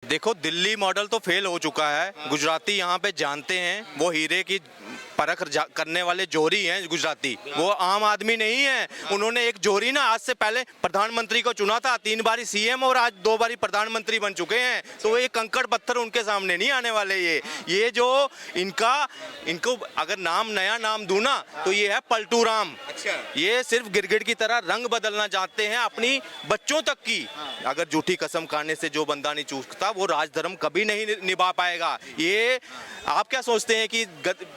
देखो, दिल्ली मॉडल तो फेल हो चुका है। गुजराती यहाँ पे जानते हैं, वो हीरे की परख करने वाले जोहरी हैं गुजराती, वो आम आदमी नहीं है। उन्होंने एक जोहरी ना आज से पहले प्रधानमंत्री को चुना था, 3 बारी सीएम और आज 2 बारी प्रधानमंत्री बन चुके हैं। तो ये कंकड़ पत्थर उनके सामने नहीं आने वाले। ये जो इनको अगर नया नाम दूं ना तो ये है पलटू राम। अच्छा। ये सिर्फ गिरगिट की तरह रंग बदलना चाहते हैं अपनी बच्चों तक की। अगर झूठी कसम खाने से जो बंदा नहीं चूकता वो राजधर्म कभी नहीं निभा पाएगा। ये आप क्या सोचते हैं कि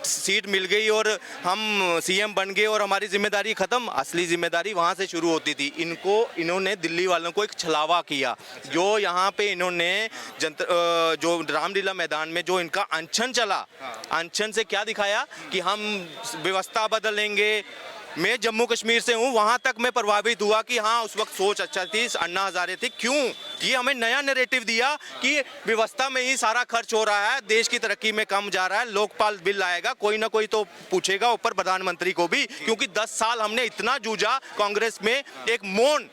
सीट मिल गई और हम सीएम बन गए और हमारी जिम्मेदारी खत्म? असली जिम्मेदारी वहां से शुरू होती थी। इन्होंने दिल्ली वालों को एक छलावा किया। जो यहाँ पे इन्होंने जो रामलीला मैदान में जो इनका अनशन चला, अनशन से क्या दिखाया कि हम व्यवस्था बदलेंगे। मैं जम्मू कश्मीर से हूँ, वहाँ तक मैं प्रभावित हुआ कि हाँ उस वक्त सोच अच्छा थी, अन्ना हजारे थी। क्यों? ये हमें नया नैरेटिव दिया कि व्यवस्था में ही सारा खर्च हो रहा है, देश की तरक्की में कम जा रहा है। लोकपाल बिल आएगा, कोई ना कोई तो पूछेगा ऊपर प्रधानमंत्री को भी, क्योंकि 10 साल हमने इतना जूझा कांग्रेस में। एक मौन,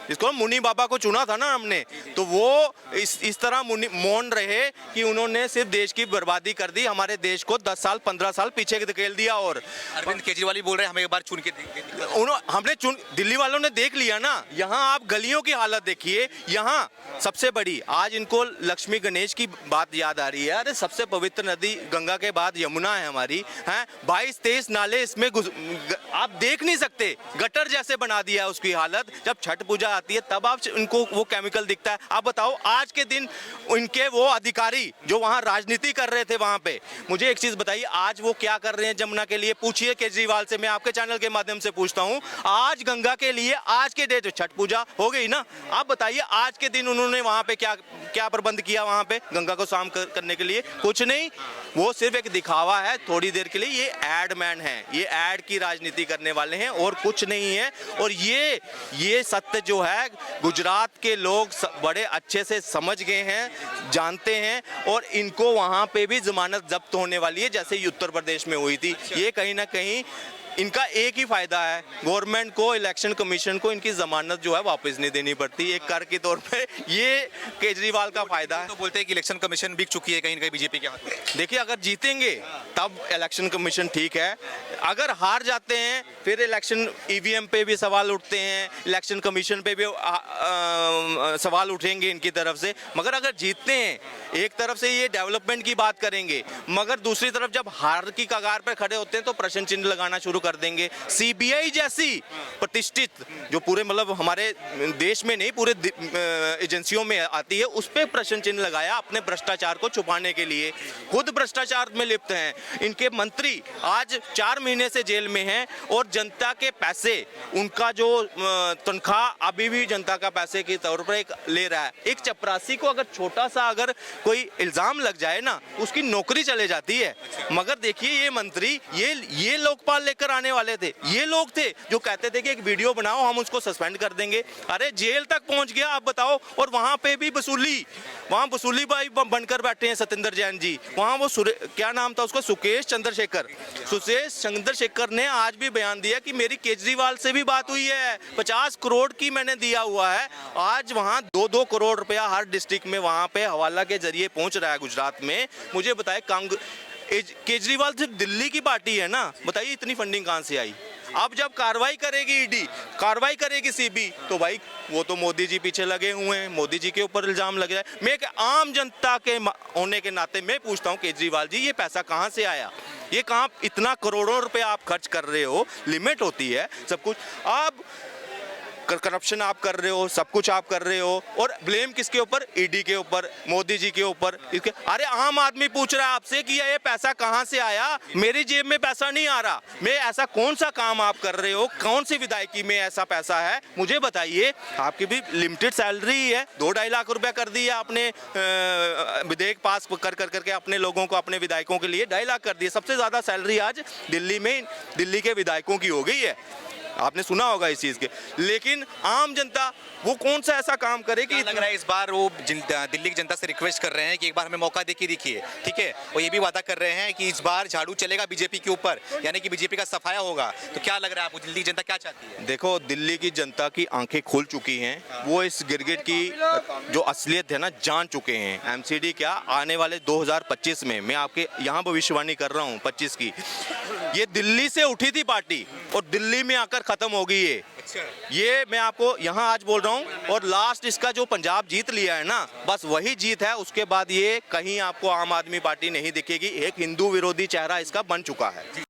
जिसको मुनि बाबा को चुना था ना हमने, तो वो इस तरह मौन रहे कि उन्होंने सिर्फ देश की बर्बादी कर दी, हमारे देश को 10 साल 15 साल पीछे धकेल दिया। और अरविंद केजरीवाल बोल रहे हैं हमें एक बार चुन के हमने दिल्ली वालों ने देख लिया ना। यहाँ आप गलियों की हालत देखिए। यहाँ सबसे बड़ी आज इनको लक्ष्मी गणेश की बात याद आ रही है। अरे सबसे पवित्र नदी गंगा के बाद यमुना है हमारी, हैं 22-23 नाले इसमें आप देख नहीं सकते, गटर जैसे बना दिया है उसकी हालत। जब छठ पूजा आती है तब आप इनको वो केमिकल दिखता है। आप बताओ आज के दिन उनके वो अधिकारी जो वहाँ राजनीति कर रहे थे वहाँ पे, मुझे एक चीज बताइए, आज वो क्या कर रहे हैं जमुना के लिए? पूछिए केजरीवाल से। मैं आपके चैनल के माध्यम से पूछता हूं, आज गंगा के लिए आज के डेट छठ पूजा हो गई ना, आप बताइए आज के दिन उन्होंने वहां पे क्या प्रबंध किया? वहां पे गंगा को शांत करने के लिए कुछ नहीं। वो सिर्फ एक दिखावा है थोड़ी देर के लिए। ये एड मैन है, ये एड की राजनीति करने वाले हैं और कुछ नहीं है। और ये सत्य जो है गुजरात के लोग बड़े अच्छे से समझ गए हैं, जानते हैं। और इनको वहां पे भी जमानत जब्त होने वाली है जैसे उत्तर प्रदेश में हुई थी। ये कहीं ना कहीं इनका एक ही फायदा है, गवर्नमेंट को, इलेक्शन कमीशन को इनकी जमानत जो है वापस नहीं देनी पड़ती एक कर के तौर पे। ये केजरीवाल का फायदा है। तो बोलते हैं कि इलेक्शन कमीशन बिक चुकी है कहीं ना कहीं बीजेपी के हाथ में। देखिए, अगर जीतेंगे तब इलेक्शन कमीशन ठीक है, अगर हार जाते हैं फिर इलेक्शन ईवीएम पे भी सवाल उठते हैं, इलेक्शन कमीशन पे भी सवाल उठेंगे इनकी तरफ से। मगर अगर जीतते हैं, एक तरफ से ये डेवलपमेंट की बात करेंगे, मगर दूसरी तरफ जब हार की कगार पर खड़े होते हैं तो प्रश्न चिन्ह लगाना शुरू कर देंगे। सीबीआई जैसी प्रतिष्ठित जो पूरे मतलब हमारे देश में नहीं पूरे एजेंसियों में आती है, उस पे प्रश्न चिन्ह लगाया अपने भ्रष्टाचार को छुपाने के लिए। खुद भ्रष्टाचार में लिप्त हैं। इनके मंत्री आज 4 महीने से जेल में हैं और जनता के पैसे, उनका जो तनख्वाह अभी भी जनता का पैसे के तौर पर एक ले रहा है। एक चपरासी को अगर छोटा सा अगर कोई इल्जाम लग जाए ना, उसकी नौकरी चले जाती है। मगर देखिए ये मंत्री, ये लोकपाल लेकर आने वाले थे, ये लोग थे जो कहते थे कि एक वीडियो बनाओ हम उसको सस्पेंड कर देंगे। अरे जेल तक पहुंच गया, आप बताओ। और वहां पे भी वहां वसूली भाई बनकर बैठे हैं सत्येंद्र जैन जी। वहां वो क्या नाम था उसका, सुकेश चंद्रशेखर ने आज भी बयान दिया कि मेरी केजरीवाल से भी बात हुई है, 50 करोड़ की मैंने दिया हुआ है। आज वहां 2-2 करोड़ रुपया हर डिस्ट्रिक्ट में वहां पे हवाला के जरिए पहुंच रहा है गुजरात में। मुझे बताए केजरीवाल सिर्फ दिल्ली की पार्टी है ना, बताइए इतनी फंडिंग कहां से आई? अब जब कार्रवाई करेगी ईडी, कार्रवाई करेगी सीबी, तो भाई वो तो मोदी जी पीछे लगे हुए हैं, मोदी जी के ऊपर इल्जाम लग जाए। मैं एक आम जनता के होने के नाते मैं पूछता हूं केजरीवाल जी, ये पैसा कहां से आया? ये कहां इतना करोड़ों रुपए आप खर्च कर रहे हो? लिमिट होती है सब कुछ। आप करप्शन आप कर रहे हो, सब कुछ आप कर रहे हो, और ब्लेम किसके ऊपर? ईडी के ऊपर, मोदी जी के ऊपर। अरे आम आदमी पूछ रहा है आपसे कि ये पैसा कहां से आया? मेरी जेब में पैसा नहीं आ रहा। मैं ऐसा कौन सा काम आप कर रहे हो, कौन सी विधायकी में ऐसा पैसा है, मुझे बताइए। आपकी भी लिमिटेड सैलरी है, 2-2.5 लाख रुपया कर दिया आपने विधेयक पास कर करके अपने लोगों को, अपने विधायकों के लिए 2.5 लाख कर दिए। सबसे ज्यादा सैलरी आज दिल्ली के विधायकों की हो गई है। आपने सुना होगा इस चीज़ के, लेकिन आम जनता वो कौन सा ऐसा काम करे कि लग रहा है इस बार वो दिल्ली की जनता से रिक्वेस्ट कर रहे हैं कि एक बार हमें मौका दे के दिखिए, ठीक है। और ये भी वादा कर रहे हैं कि इस बार झाड़ू चलेगा बीजेपी के ऊपर, यानी कि बीजेपी का सफाया होगा। तो क्या लग रहा है आपको, दिल्ली की जनता क्या चाहती है? देखो, दिल्ली की जनता की आंखें खुल चुकी हैं, वो इस गिरगिट की जो असलियत है ना जान चुके हैं। एमसीडी क्या, आने वाले 2025 में मैं आपके यहाँ भविष्यवाणी कर रहा हूँ 25 की, ये दिल्ली से उठी थी पार्टी और दिल्ली में आकर खत्म होगी ये मैं आपको यहाँ आज बोल रहा हूँ। और लास्ट इसका जो पंजाब जीत लिया है ना, बस वही जीत है, उसके बाद ये कहीं आपको आम आदमी पार्टी नहीं दिखेगी। एक हिंदू विरोधी चेहरा इसका बन चुका है।